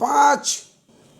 5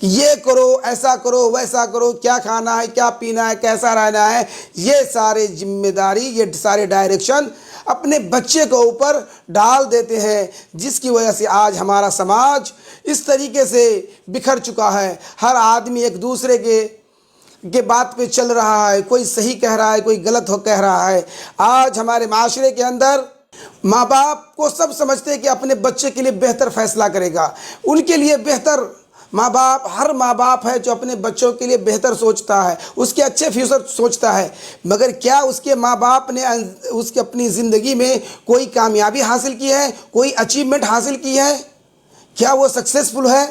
کہ یہ کرو، ایسا کرو، ویسا کرو، کیا کھانا ہے، کیا پینا ہے، کیسا رہنا ہے، یہ سارے ذمہ داری، یہ سارے ڈائریکشن اپنے بچے کے اوپر ڈال دیتے ہیں، جس کی وجہ سے آج ہمارا سماج اس طریقے سے بکھر چکا ہے۔ ہر آدمی ایک دوسرے کے بات پہ چل رہا ہے، کوئی صحیح کہہ رہا ہے، کوئی غلط کہہ رہا ہے۔ آج ہمارے معاشرے کے اندر ماں باپ کو سب سمجھتے ہیں کہ اپنے بچے کے لیے بہتر فیصلہ کرے گا، ان کے لیے بہتر ہر ماں باپ ہے جو اپنے بچوں کے لیے بہتر سوچتا ہے، اس کے اچھے فیوچر سوچتا ہے، مگر کیا اس کے ماں باپ نے اس کی اپنی زندگی میں کوئی کامیابی حاصل کی ہے، کوئی اچیومنٹ حاصل کی ہے؟ کیا وہ سکسیسفل ہے؟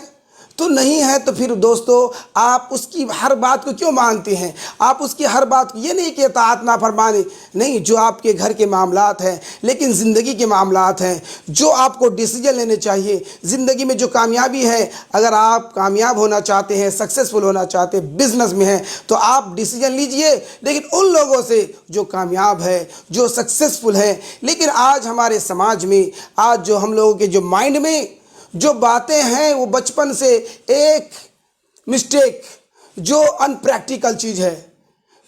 تو نہیں ہے۔ تو پھر دوستو، آپ اس کی ہر بات کو کیوں مانتے ہیں؟ آپ اس کی ہر بات کو، یہ نہیں کہ اطاعت نافرمانی نہیں، جو آپ کے گھر کے معاملات ہیں، لیکن زندگی کے معاملات ہیں، جو آپ کو ڈیسیجن لینے چاہیے زندگی میں، جو کامیابی ہے۔ اگر آپ کامیاب ہونا چاہتے ہیں، سکسیسفل ہونا چاہتے ہیں، بزنس میں ہیں، تو آپ ڈیسیجن لیجئے، لیکن ان لوگوں سے جو کامیاب ہے، جو سکسیسفل ہے۔ لیکن آج ہمارے سماج میں، آج جو ہم لوگوں کے جو مائنڈ میں جو باتیں ہیں، وہ بچپن سے ایک مسٹیک، جو ان پریکٹیکل چیز ہے،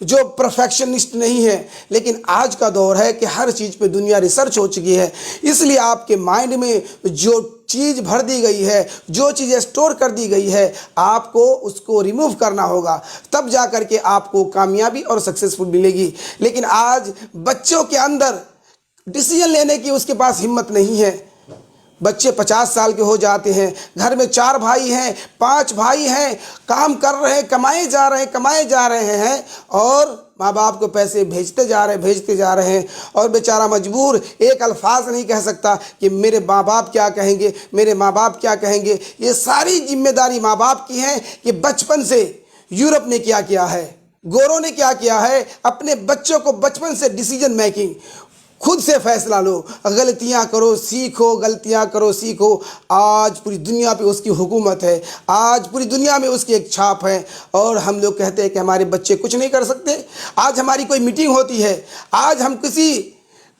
جو پرفیکشنسٹ نہیں ہے۔ لیکن آج کا دور ہے کہ ہر چیز پہ دنیا ریسرچ ہو چکی ہے، اس لیے آپ کے مائنڈ میں جو چیز بھر دی گئی ہے، جو چیز اسٹور کر دی گئی ہے، آپ کو اس کو ریموو کرنا ہوگا، تب جا کر کے آپ کو کامیابی اور سکسیسفل ملے گی۔ لیکن آج بچوں کے اندر ڈیسیجن لینے کی اس کے پاس ہمت نہیں ہے۔ بچے 50 سال کے ہو جاتے ہیں، گھر میں 4 بھائی ہیں، 5 بھائی ہیں، کام کر رہے ہیں، کمائے جا رہے ہیں، اور ماں باپ کو پیسے بھیجتے جا رہے ہیں، اور بیچارہ مجبور ایک الفاظ نہیں کہہ سکتا کہ میرے ماں باپ کیا کہیں گے، میرے ماں باپ کیا کہیں گے۔ یہ ساری ذمہ داری ماں باپ کی ہے کہ بچپن سے یورپ نے کیا ہے، گوروں نے کیا ہے، اپنے بچوں کو بچپن سے ڈیسیجن میکنگ، خود سے فیصلہ لو، غلطیاں کرو سیکھو، غلطیاں کرو سیکھو۔ آج پوری دنیا پہ اس کی حکومت ہے، آج پوری دنیا میں اس کی ایک چھاپ ہے، اور ہم لوگ کہتے ہیں کہ ہمارے بچے کچھ نہیں کر سکتے۔ آج ہماری کوئی میٹنگ ہوتی ہے، آج ہم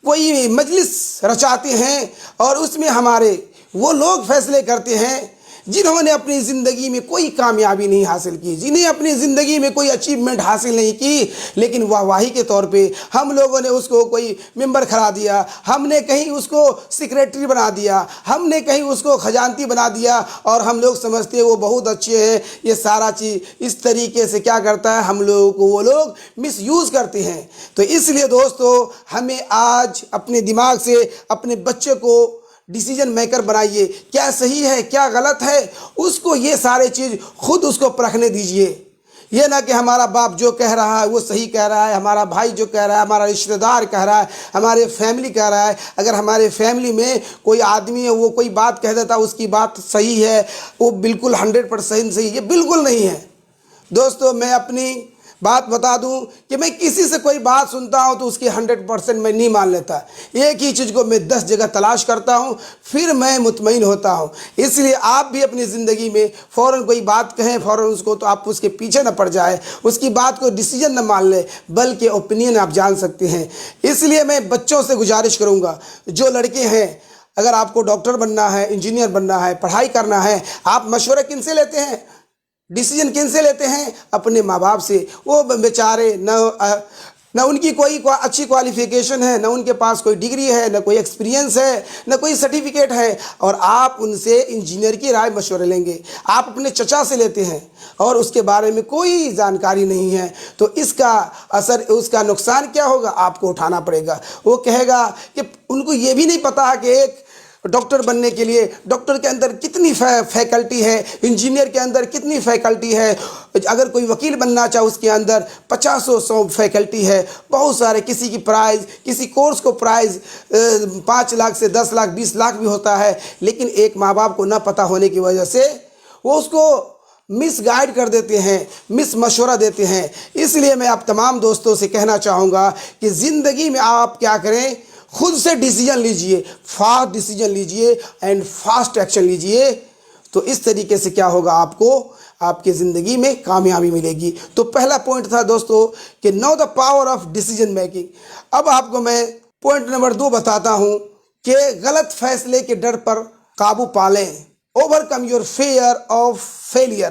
کوئی مجلس رچاتے ہیں، اور اس میں ہمارے وہ لوگ فیصلے کرتے ہیں جنہوں نے اپنی زندگی میں کوئی کامیابی نہیں حاصل کی، جنہیں اپنی زندگی میں کوئی اچیومنٹ حاصل نہیں کی، لیکن واہواہی کے طور پہ ہم لوگوں نے اس کو کوئی ممبر کھڑا دیا، ہم نے کہیں اس کو سیکریٹری بنا دیا، ہم نے کہیں اس کو خزانتی بنا دیا، اور ہم لوگ سمجھتے ہیں وہ بہت اچھے ہیں۔ یہ سارا چیز اس طریقے سے کیا کرتا ہے، ہم لوگوں کو وہ لوگ مس یوز کرتے ہیں۔ تو اس لیے دوستو، ہمیں آج اپنے دماغ سے اپنے بچے کو ڈیسیجن میکر بنائیے، کیا صحیح ہے، کیا غلط ہے، اس کو یہ سارے چیز خود اس کو پرکھنے دیجئے۔ یہ نہ کہ ہمارا باپ جو کہہ رہا ہے وہ صحیح کہہ رہا ہے، ہمارا بھائی جو کہہ رہا ہے، ہمارا رشتہ دار کہہ رہا ہے، ہمارے فیملی کہہ رہا ہے۔ اگر ہمارے فیملی میں کوئی آدمی ہے، وہ کوئی بات کہہ دیتا، اس کی بات صحیح ہے، وہ بالکل 100% صحیح، یہ بالکل نہیں ہے۔ دوستو، میں اپنی بات بتا دوں کہ میں کسی سے کوئی بات سنتا ہوں تو اس کی 100% میں نہیں مان لیتا، ایک ہی چیز کو میں 10 جگہ تلاش کرتا ہوں، پھر میں مطمئن ہوتا ہوں۔ اس لیے آپ بھی اپنی زندگی میں فوراً کوئی بات کہیں، فوراً اس کو، تو آپ اس کے پیچھے نہ پڑ جائے، اس کی بات کو ڈیسیجن نہ مان لے، بلکہ اوپینین آپ جان سکتے ہیں۔ اس لیے میں بچوں سے گزارش کروں گا، جو لڑکے ہیں، اگر آپ کو ڈاکٹر بننا ہے، انجینئر بننا ہے، پڑھائی کرنا ہے، آپ مشورہ کن سے لیتے ہیں، ڈیسیجن کن سے لیتے ہیں؟ اپنے ماں باپ سے۔ وہ بیچارے نہ ان کی کوئی اچھی کوالیفیکیشن ہے، نہ ان کے پاس کوئی ڈگری ہے، نہ کوئی ایکسپیرینس ہے، نہ کوئی سرٹیفکیٹ ہے، اور آپ ان سے انجینئر کی رائے مشورہ لیں گے، آپ اپنے چچا سے لیتے ہیں اور اس کے بارے میں کوئی جانکاری نہیں ہے، تو اس کا اثر، اس کا نقصان کیا ہوگا، آپ کو اٹھانا پڑے گا۔ وہ کہے گا کہ ان کو یہ بھی نہیں پتا کہ ایک ڈاکٹر بننے کے لیے ڈاکٹر کے اندر کتنی فیکلٹی ہے، انجینئر کے اندر کتنی فیکلٹی ہے، اگر کوئی وکیل بننا چاہے اس کے اندر 50-100 فیکلٹی ہے، بہت سارے، کسی کی پرائز، کسی کورس کو پرائز 5 لاکھ سے 10 لاکھ 20 لاکھ بھی ہوتا ہے، لیکن ایک ماں باپ کو نہ پتہ ہونے کی وجہ سے وہ اس کو مس گائیڈ کر دیتے ہیں، مس مشورہ دیتے ہیں۔ اس لیے میں آپ تمام دوستوں سے کہنا چاہوں گا کہ زندگی میں آپ کیا کریں، خود سے ڈیسیجن لیجئے، فاسٹ ڈیسیجن لیجئے اینڈ فاسٹ ایکشن لیجئے، تو اس طریقے سے کیا ہوگا، آپ کو آپ کی زندگی میں کامیابی ملے گی۔ تو پہلا پوائنٹ تھا دوستو کہ know the power of decision making. اب آپ کو میں پوائنٹ نمبر 2 بتاتا ہوں کہ غلط فیصلے کے ڈر پر قابو پالیں، overcome your fear of failure.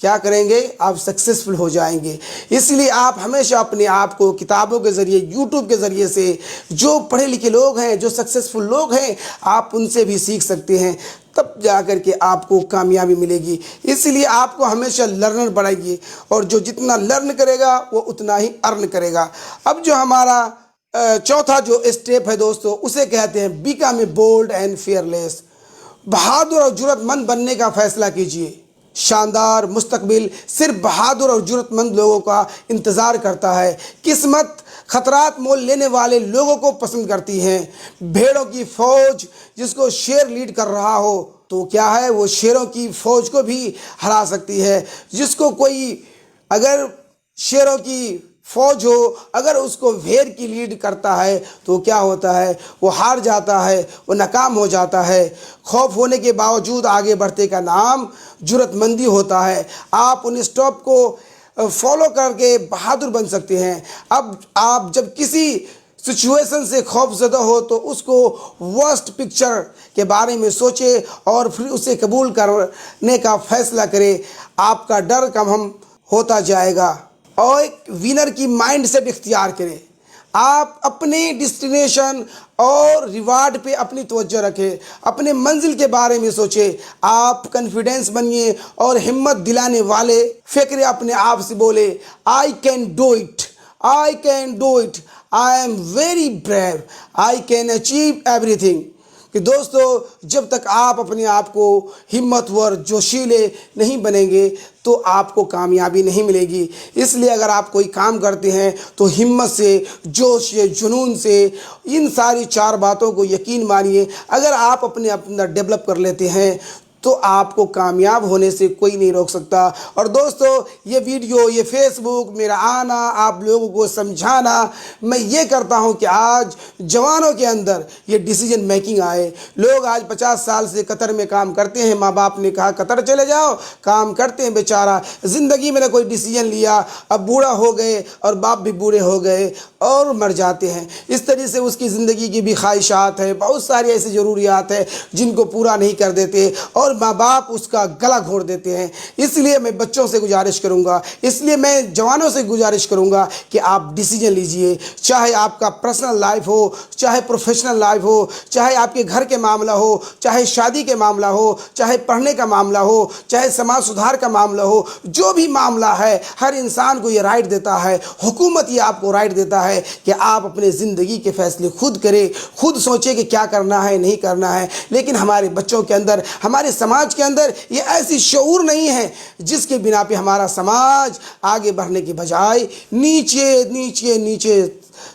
کیا کریں گے؟ آپ سکسیسفل ہو جائیں گے۔ اس لیے آپ ہمیشہ اپنے آپ کو کتابوں کے ذریعے، یوٹیوب کے ذریعے سے، جو پڑھے لکھے لوگ ہیں، جو سکسیسفل لوگ ہیں، آپ ان سے بھی سیکھ سکتے ہیں، تب جا کر کے آپ کو کامیابی ملے گی۔ اس لیے آپ کو ہمیشہ لرنر بنائیے، اور جو جتنا لرن کرے گا وہ اتنا ہی ارن کرے گا۔ اب جو ہمارا چوتھا جو اسٹیپ ہے دوستو، اسے کہتے ہیں become a bold and fearless. بہادر اور جرأت مند بننے کا فیصلہ کیجیے۔ شاندار مستقبل صرف بہادر اور جرأت مند لوگوں کا انتظار کرتا ہے۔ قسمت خطرات مول لینے والے لوگوں کو پسند کرتی ہیں۔ بھیڑوں کی فوج جس کو شیر لیڈ کر رہا ہو تو کیا ہے، وہ شیروں کی فوج کو بھی ہرا سکتی ہے۔ جس کو کوئی اگر شیروں کی فوج ہو، اگر اس کو بھیڑ کی لیڈ کرتا ہے تو کیا ہوتا ہے، وہ ہار جاتا ہے، وہ ناکام ہو جاتا ہے۔ خوف ہونے کے باوجود آگے بڑھتے کا نام جرأت مندی ہوتا ہے۔ آپ ان اسٹاپ کو فالو کر کے بہادر بن سکتے ہیں۔ اب آپ جب کسی سچویشن سے خوف زدہ ہو تو اس کو ورسٹ پکچر کے بارے میں سوچے اور پھر اسے قبول کرنے کا فیصلہ کرے۔ آپ کا ڈر کم ہوتا جائے گا اور ایک ونر کی مائنڈ سیٹ اختیار کریں۔ آپ اپنی ڈیسٹینیشن اور ریوارڈ پہ اپنی توجہ رکھیں، اپنے منزل کے بارے میں سوچیں۔ آپ کانفیڈنس بنیے اور ہمت دلانے والے فکر اپنے آپ سے بولے، I can do it, I can do it, I am very brave, I can achieve every thing. کہ دوستو، جب تک آپ اپنے آپ کو ہمت ور جوشیلے نہیں بنیں گے تو آپ کو کامیابی نہیں ملے گی۔ اس لیے اگر آپ کوئی کام کرتے ہیں تو ہمت سے، جوش سے، جنون سے، ان ساری چار باتوں کو یقین مانیے۔ اگر آپ اپنے اندر ڈیولپ کر لیتے ہیں تو آپ کو کامیاب ہونے سے کوئی نہیں روک سکتا۔ اور دوستو، یہ ویڈیو، یہ فیس بک، میرا آنا، آپ لوگوں کو سمجھانا، میں یہ کرتا ہوں کہ آج جوانوں کے اندر یہ ڈیسیجن میکنگ آئے۔ لوگ آج 50 سال سے قطر میں کام کرتے ہیں، ماں باپ نے کہا قطر چلے جاؤ، کام کرتے ہیں بیچارہ، زندگی میں نہ کوئی ڈیسیجن لیا، اب بوڑھا ہو گئے اور باپ بھی بوڑھے ہو گئے اور مر جاتے ہیں۔ اس طرح سے اس کی زندگی کی بھی خواہشات ہیں، بہت ساری ایسی ضروریات ہیں جن کو پورا نہیں کر دیتے اور ماں باپ اس کا گلا گھونٹ دیتے ہیں۔ اس لیے میں بچوں سے گزارش کروں گا، اس لیے میں جوانوں سے گزارش کروں گا کہ آپ ڈیسیجن لیجئے، چاہے آپ کا پرسنل لائف ہو، چاہے پروفیشنل لائف ہو، چاہے آپ کے گھر کے معاملہ ہو، چاہے شادی کے معاملہ ہو، چاہے پڑھنے کا معاملہ ہو، چاہے سماج سدھار کا معاملہ ہو، جو بھی معاملہ ہے، ہر انسان کو یہ رائٹ دیتا ہے، حکومت یہ آپ کو رائٹ دیتا ہے کہ آپ اپنے زندگی کے فیصلے خود کریں، خود سوچیں کہ کیا کرنا ہے، نہیں کرنا ہے۔ لیکن ہمارے بچوں کے اندر، ہمارے سماج کے اندر یہ ایسی شعور نہیں ہے جس کے بنا پہ ہمارا سماج آگے بڑھنے کے بجائے نیچے نیچے نیچے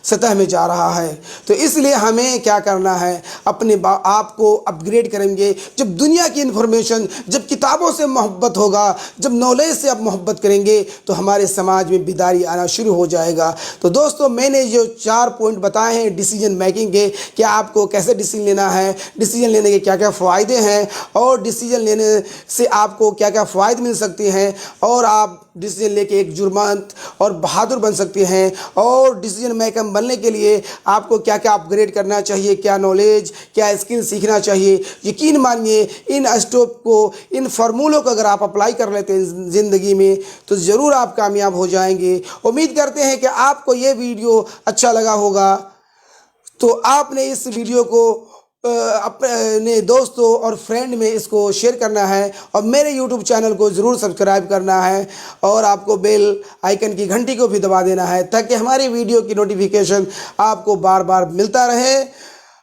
سطح میں جا رہا ہے۔ تو اس لیے ہمیں کیا کرنا ہے، اپنے آپ کو اپ گریڈ کریں گے۔ جب دنیا کی انفارمیشن، جب کتابوں سے محبت ہوگا، جب نالج سے آپ محبت کریں گے تو ہمارے سماج میں بیداری آنا شروع ہو جائے گا۔ تو دوستو، میں نے جو 4 پوائنٹ بتائے ہیں ڈیسیجن میکنگ کے، کہ آپ کو کیسے ڈیسیجن لینا ہے، ڈیسیجن لینے کے کیا کیا فوائدے ہیں، اور ڈیسیجن لینے سے آپ کو کیا کیا فوائد مل سکتے ہیں، اور آپ ڈیسیجن لے کے ایک جرمنت اور بہادر بن سکتے ہیں، اور ڈیسیجن میکر بننے کے لیے آپ کو کیا کیا اپ گریڈ کرنا چاہیے، کیا نالج، کیا اسکل سیکھنا چاہیے۔ یقین مانیے ان اسٹیپ کو، ان فارمولوں کو اگر آپ اپلائی کر لیتے ہیں زندگی میں تو ضرور آپ کامیاب ہو جائیں گے۔ امید کرتے ہیں کہ آپ کو یہ ویڈیو اچھا لگا ہوگا، تو آپ نے اس ویڈیو کو اپنے دوستوں اور فرینڈ میں اس کو شیئر کرنا ہے، اور میرے یوٹیوب چینل کو ضرور سبسکرائب کرنا ہے، اور آپ کو بیل آئیکن کی گھنٹی کو بھی دبا دینا ہے تاکہ ہماری ویڈیو کی نوٹیفیکیشن آپ کو بار بار ملتا رہے۔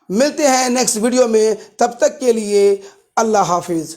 ملتے ہیں نیکسٹ ویڈیو میں، تب تک کے لیے اللہ حافظ۔